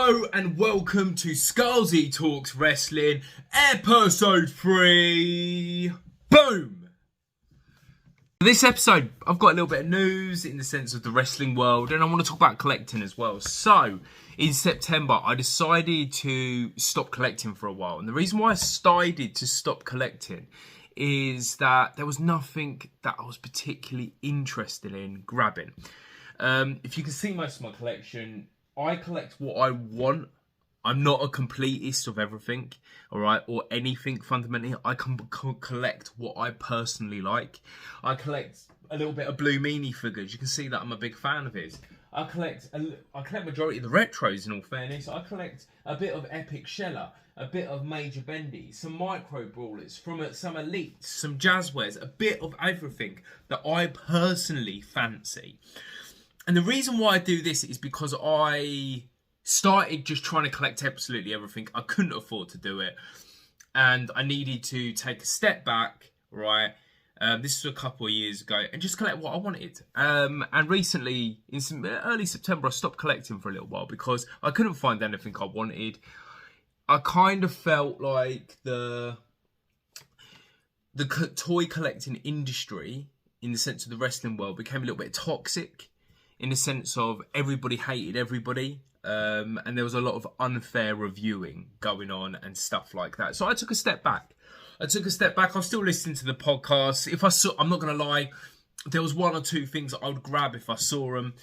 Hello and welcome to Scholesy Talks Wrestling, episode 3. Boom! This episode, I've got a little bit of news in the sense of the wrestling world, and I want to talk about collecting as well. So, in September, I decided to stop collecting for a while. And the reason why I decided to stop collecting is that there was nothing that I was particularly interested in grabbing. If you can see most of my collection, I collect what I want. I'm not a completist of everything, all right, or anything fundamentally. I can collect what I personally like. I collect a little bit of Blue Meanie figures. You can see that I'm a big fan of his. I collect majority of the retros, in all fairness. I collect a bit of Epic Sheller, a bit of Major Bendy, some Micro Brawlers, from some Elites, some Jazzwares, a bit of everything that I personally fancy. And the reason why I do this is because I started just trying to collect absolutely everything. I couldn't afford to do it. And I needed to take a step back, right? This was a couple of years ago, and just collect what I wanted. And recently, in early September, I stopped collecting for a little while because I couldn't find anything I wanted. I kind of felt like the toy collecting industry, in the sense of the wrestling world, became a little bit toxic. In the sense of everybody hated everybody, and there was a lot of unfair reviewing going on and stuff like that. So I took a step back. I'm still listening to the podcast. I'm not going to lie, there was one or two things that I would grab if I saw them.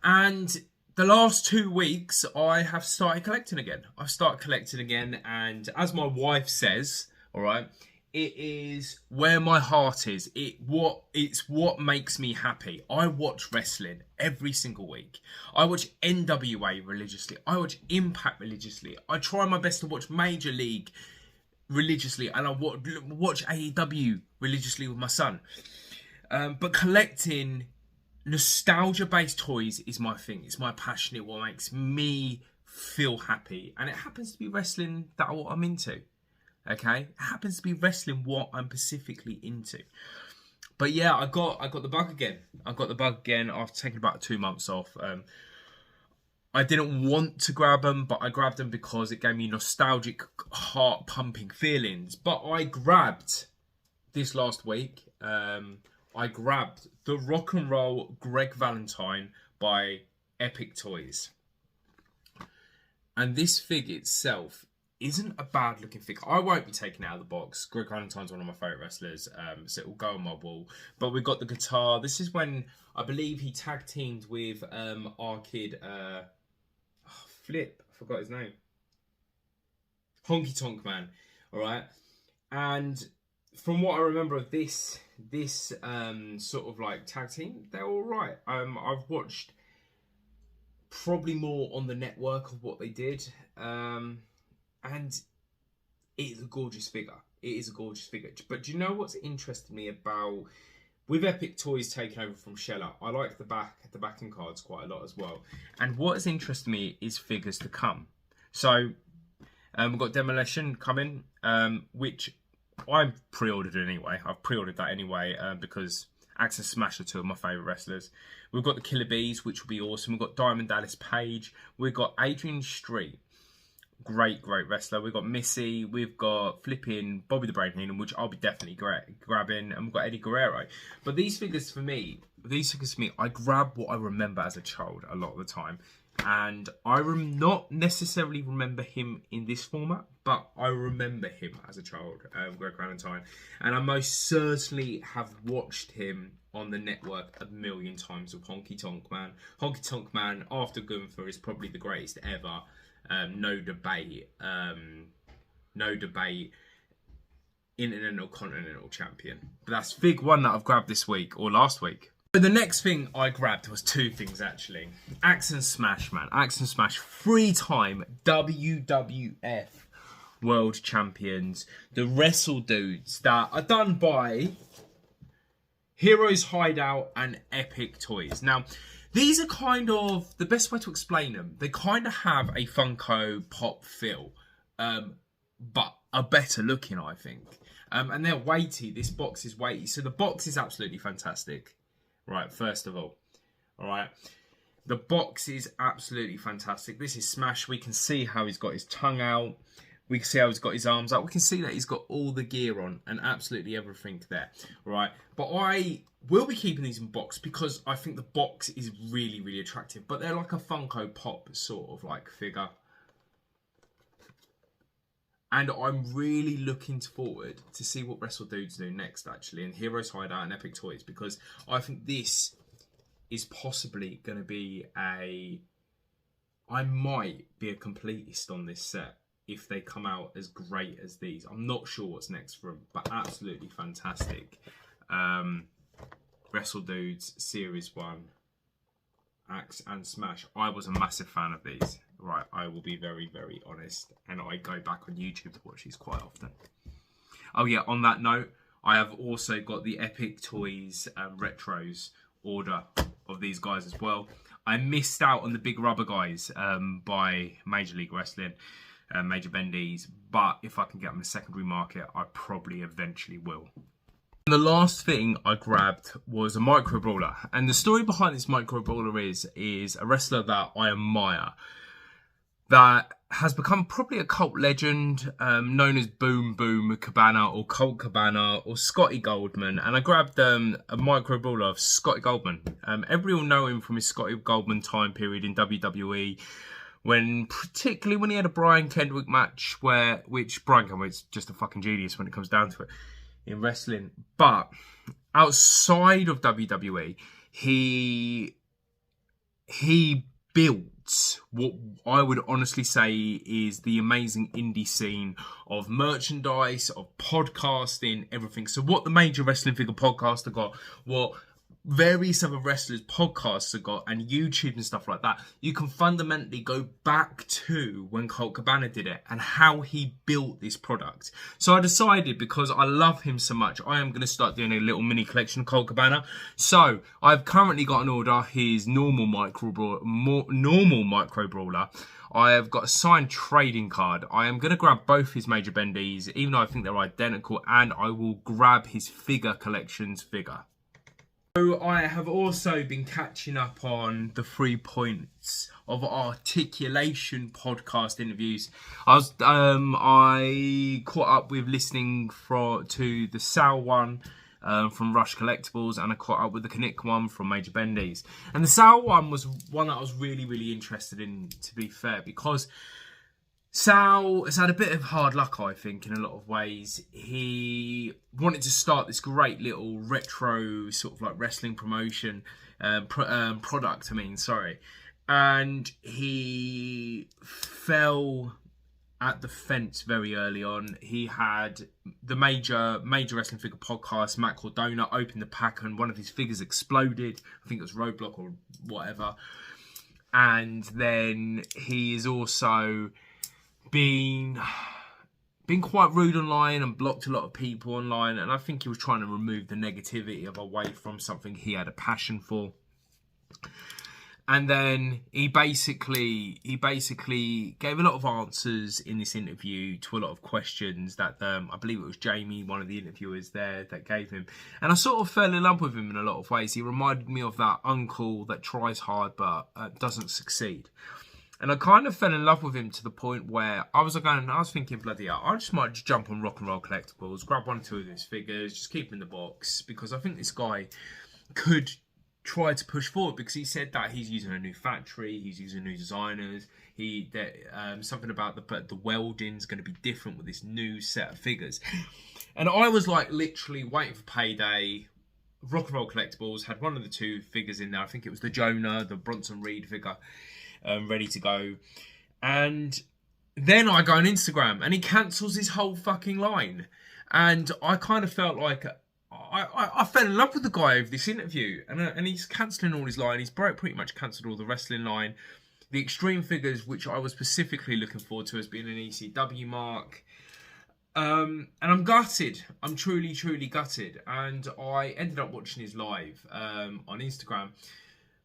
And the last 2 weeks, I have started collecting again. And as my wife says, all right, it is where my heart is. It's what makes me happy. I watch wrestling every single week. I watch NWA religiously. I watch Impact religiously. I try my best to watch Major League religiously, and I watch AEW religiously with my son. But collecting nostalgia-based toys is my thing. It's my passion. It's what makes me feel happy, and it happens to be wrestling that I'm into. Okay, it happens to be wrestling what I'm specifically into. But yeah, I got the bug again. After taking about 2 months off. I didn't want to grab them, but I grabbed them because it gave me nostalgic, heart-pumping feelings. But I grabbed this last week. I grabbed the Rock and Roll Greg Valentine by Epic Toys, and this fig itself isn't a bad looking figure. I won't be taking it out of the box. Greg Valentine's one of my favourite wrestlers, so it will go on my wall. But we've got the guitar. This is when I believe he tag teamed with our kid, Flip. I forgot his name. Honky Tonk Man. All right. And from what I remember of this sort of like tag team, they're all right. I've watched probably more on the network of what they did. And it is a gorgeous figure. But do you know what's interested me about, with Epic Toys taking over from Sheller, I like the backing cards quite a lot as well. And what has interested me is figures to come. So we've got Demolition coming, which I've pre-ordered anyway. I've pre-ordered that anyway because Axe and Smash are two of my favourite wrestlers. We've got the Killer Bees, which will be awesome. We've got Diamond Dallas Page. We've got Adrian Street. Great wrestler. We've got Missy. We've got flipping Bobby the Brain Heenan, which I'll be definitely grabbing. And we've got Eddie Guerrero. But these figures for me, I grab what I remember as a child a lot of the time. And I not necessarily remember him in this format, but I remember him as a child, Greg Valentine. And I most certainly have watched him on the network a million times with Honky Tonk Man. Honky Tonk Man, after Gunther, is probably the greatest ever. No debate. Intercontinental champion. But that's fig one that I've grabbed this week or last week. But the next thing I grabbed was two things actually. Axe and Smash, man. Axe and Smash, 3-time WWF World Champions. The Wrestle Dudes that are done by Heroes Hideout and Epic Toys. Now, these are kind of, the best way to explain them, they kind of have a Funko Pop feel, but a better looking, I think. And they're weighty. This box is weighty. So the box is absolutely fantastic. Right, first of all. All right. The box is absolutely fantastic. This is Smash. We can see how he's got his tongue out. We can see how he's got his arms out. We can see that he's got all the gear on and absolutely everything there, right? But I will be keeping these in box because I think the box is really, really attractive. But they're like a Funko Pop sort of like figure. And I'm really looking forward to see what Wrestle Dudes do next, actually, in Heroes Hideout and Epic Toys, because I think this is possibly going to be I might be a completist on this set if they come out as great as these. I'm not sure what's next for them, but absolutely fantastic. Wrestle Dudes Series 1, Axe and Smash. I was a massive fan of these. Right, I will be very, very honest. And I go back on YouTube to watch these quite often. Oh yeah, on that note, I have also got the Epic Toys Retros order of these guys as well. I missed out on the big rubber guys by Major League Wrestling, Major Bendies, but if I can get them in the secondary market, I probably eventually will. And the last thing I grabbed was a micro brawler, and the story behind this micro brawler is a wrestler that I admire, that has become probably a cult legend, known as Boom Boom Cabana or Colt Cabana or Scotty Goldman. And I grabbed a micro brawler of Scotty Goldman. Everyone will know him from his Scotty Goldman time period in WWE, particularly when he had a Brian Kendrick match, which Brian Kendrick's just a fucking genius when it comes down to it in wrestling. But outside of WWE, he built what I would honestly say is the amazing indie scene of merchandise, of podcasting, everything. So what the Major Wrestling Figure podcast have got, what various other wrestlers' podcasts have got, and YouTube and stuff like that, you can fundamentally go back to when Colt Cabana did it and how he built this product. So I decided, because I love him so much, I am going to start doing a little mini collection of Colt Cabana. So I've currently got an order, his normal micro brawler. I have got a signed trading card. I am going to grab both his Major Bendies, even though I think they're identical, and I will grab his figure collections figure. So I have also been catching up on the 3 points of articulation podcast interviews. I caught up with listening to the Sal one from Rush Collectibles, and I caught up with the Knick one from Major Bendies. And the Sal one was one that I was really, really interested in, to be fair, because Sal has had a bit of hard luck, I think, in a lot of ways. He wanted to start this great little retro sort of like wrestling promotion product. And he fell at the fence very early on. He had the major wrestling figure podcast, Matt Cordona, opened the pack and one of his figures exploded. I think it was Roadblock or whatever. And then he is also been quite rude online and blocked a lot of people online, and I think he was trying to remove the negativity away from something he had a passion for. And then he basically gave a lot of answers in this interview to a lot of questions that I believe it was Jamie, one of the interviewers there, that gave him. And I sort of fell in love with him in a lot of ways. He reminded me of that uncle that tries hard but doesn't succeed. And I kind of fell in love with him to the point where I was thinking, bloody hell, I just might jump on Rock and Roll Collectibles, grab 1 or 2 of his figures, just keep them in the box, because I think this guy could try to push forward, because he said that he's using a new factory, he's using new designers, something about the welding's going to be different with this new set of figures. And I was like literally waiting for payday. Rock and Roll Collectibles had 1 of the 2 figures in there. I think it was the Jonah, the Bronson Reed figure, ready to go. And then I go on Instagram and he cancels his whole fucking line. And I kind of felt like I fell in love with the guy over this interview. And he's cancelling all his line. He's pretty much cancelled all the wrestling line. The Extreme figures, which I was specifically looking forward to as being an ECW mark. And I'm gutted. I'm truly, truly gutted. And I ended up watching his live on Instagram,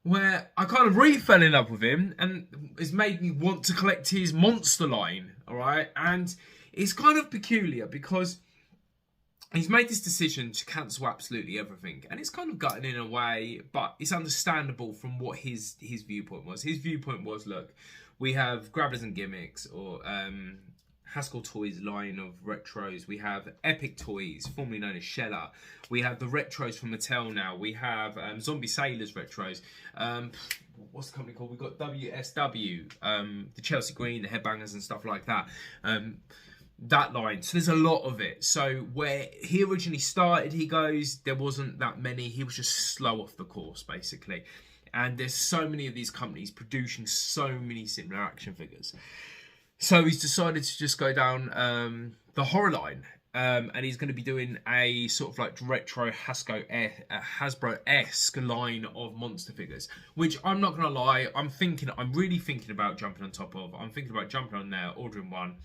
where I kind of really fell in love with him, and it's made me want to collect his monster line, all right? And it's kind of peculiar because he's made this decision to cancel absolutely everything, and it's kind of gutting in a way, but it's understandable from what his viewpoint was. His viewpoint was, look, we have Grabbers and Gimmicks, or Haskell Toys line of retros. We have Epic Toys, formerly known as Sheller. We have the retros from Mattel now. We have Zombie Sailors retros. What's the company called? We've got WSW, the Chelsea Green, the Headbangers and stuff like that. That line. So there's a lot of it. So where he originally started, he goes, there wasn't that many. He was just slow off the course, basically. And there's so many of these companies producing so many similar action figures. So he's decided to just go down the horror line. And he's going to be doing a sort of like retro Hasbro-esque line of monster figures, which I'm not going to lie, I'm really thinking about jumping on top of. I'm thinking about jumping on there, ordering one.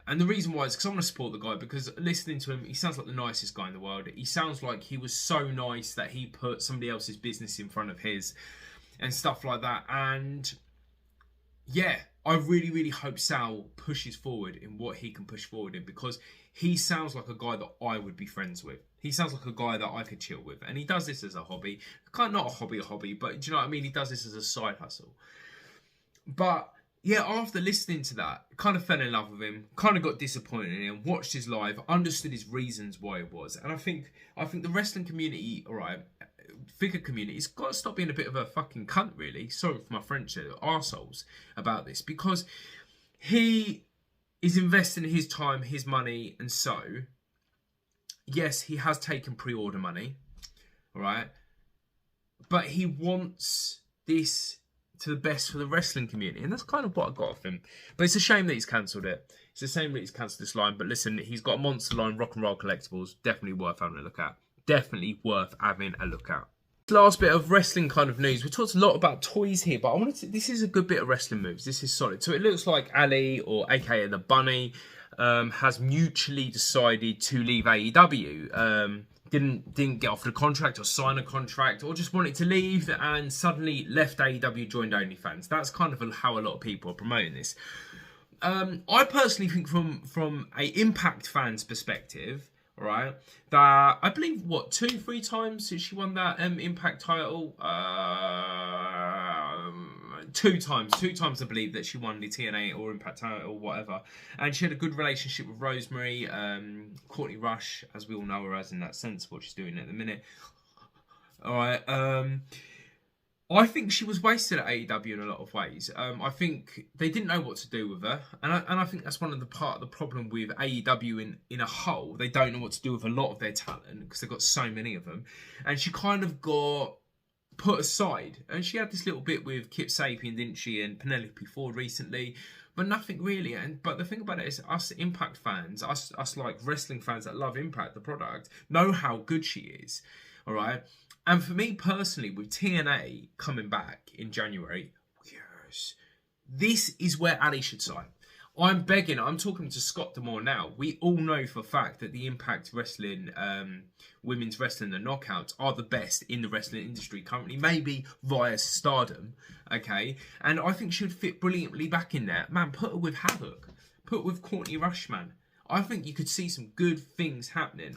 And the reason why is because I want to support the guy, because listening to him, he sounds like the nicest guy in the world. He sounds like he was so nice that he put somebody else's business in front of his and stuff like that. And yeah, I really, really hope Sal pushes forward in what he can push forward in, because he sounds like a guy that I would be friends with. He sounds like a guy that I could chill with. And he does this as a hobby. Kind of not a hobby, but do you know what I mean? He does this as a side hustle. But yeah, after listening to that, kind of fell in love with him, kind of got disappointed in him, watched his live, understood his reasons why it was. And I think the wrestling community, all right, figure community, has got to stop being a bit of a fucking cunt, really. Sorry for my French, arseholes about this, because he is investing his time, his money, and so, yes, he has taken pre-order money, all right, but he wants this to the best for the wrestling community, and that's kind of what I got off him. But it's a shame that he's cancelled it. It's a shame that he's cancelled this line. But listen, he's got a monster line, Rock and Roll Collectibles, definitely worth having a look at. Definitely worth having a look at. Last bit of wrestling kind of news. We talked a lot about toys here, but I wanted to. This is a good bit of wrestling moves. This is solid. So it looks like Ali, or AKA the Bunny, has mutually decided to leave AEW. Didn't get offered a contract or sign a contract, or just wanted to leave and suddenly left AEW, joined OnlyFans. That's kind of how a lot of people are promoting this. I personally think from a Impact fan's perspective, right, that I believe 2-3 times since she won that Impact title. 2 times I believe that she won the TNA or Impact title or whatever, and she had a good relationship with Rosemary, Courtney Rush, as we all know her as, in that sense, what she's doing at the minute. All right, I think she was wasted at AEW in a lot of ways. I think they didn't know what to do with her, and I think that's part of the problem with AEW in a whole. They don't know what to do with a lot of their talent because they've got so many of them, and she kind of got put aside. And she had this little bit with Kip Sapien, didn't she, and Penelope Ford recently, but nothing really. But the thing about it is, us Impact fans, us like wrestling fans that love Impact, the product, know how good she is. All right. And for me personally, with TNA coming back in January, yes, this is where Ali should sign. I'm talking to Scott D'Amore now. We all know for a fact that the Impact Wrestling, women's wrestling, the Knockouts are the best in the wrestling industry currently, maybe via Stardom, okay? And I think she would fit brilliantly back in there. Man, put her with Havoc. Put her with Courtney Rush, man. I think you could see some good things happening.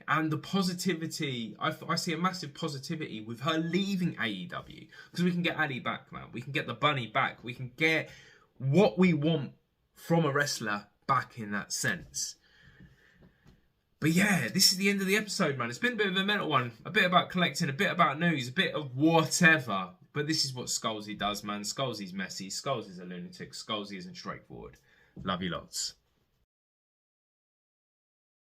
And the positivity, I see a massive positivity with her leaving AEW. Because we can get Ali back, man. We can get the Bunny back. We can get what we want from a wrestler back in that sense. But yeah, this is the end of the episode, man. It's been a bit of a mental one. A bit about collecting, a bit about news, a bit of whatever. But this is what Scholesy does, man. Scholsy's messy. Scholsy's a lunatic. Scholesy isn't straightforward. Love you lots.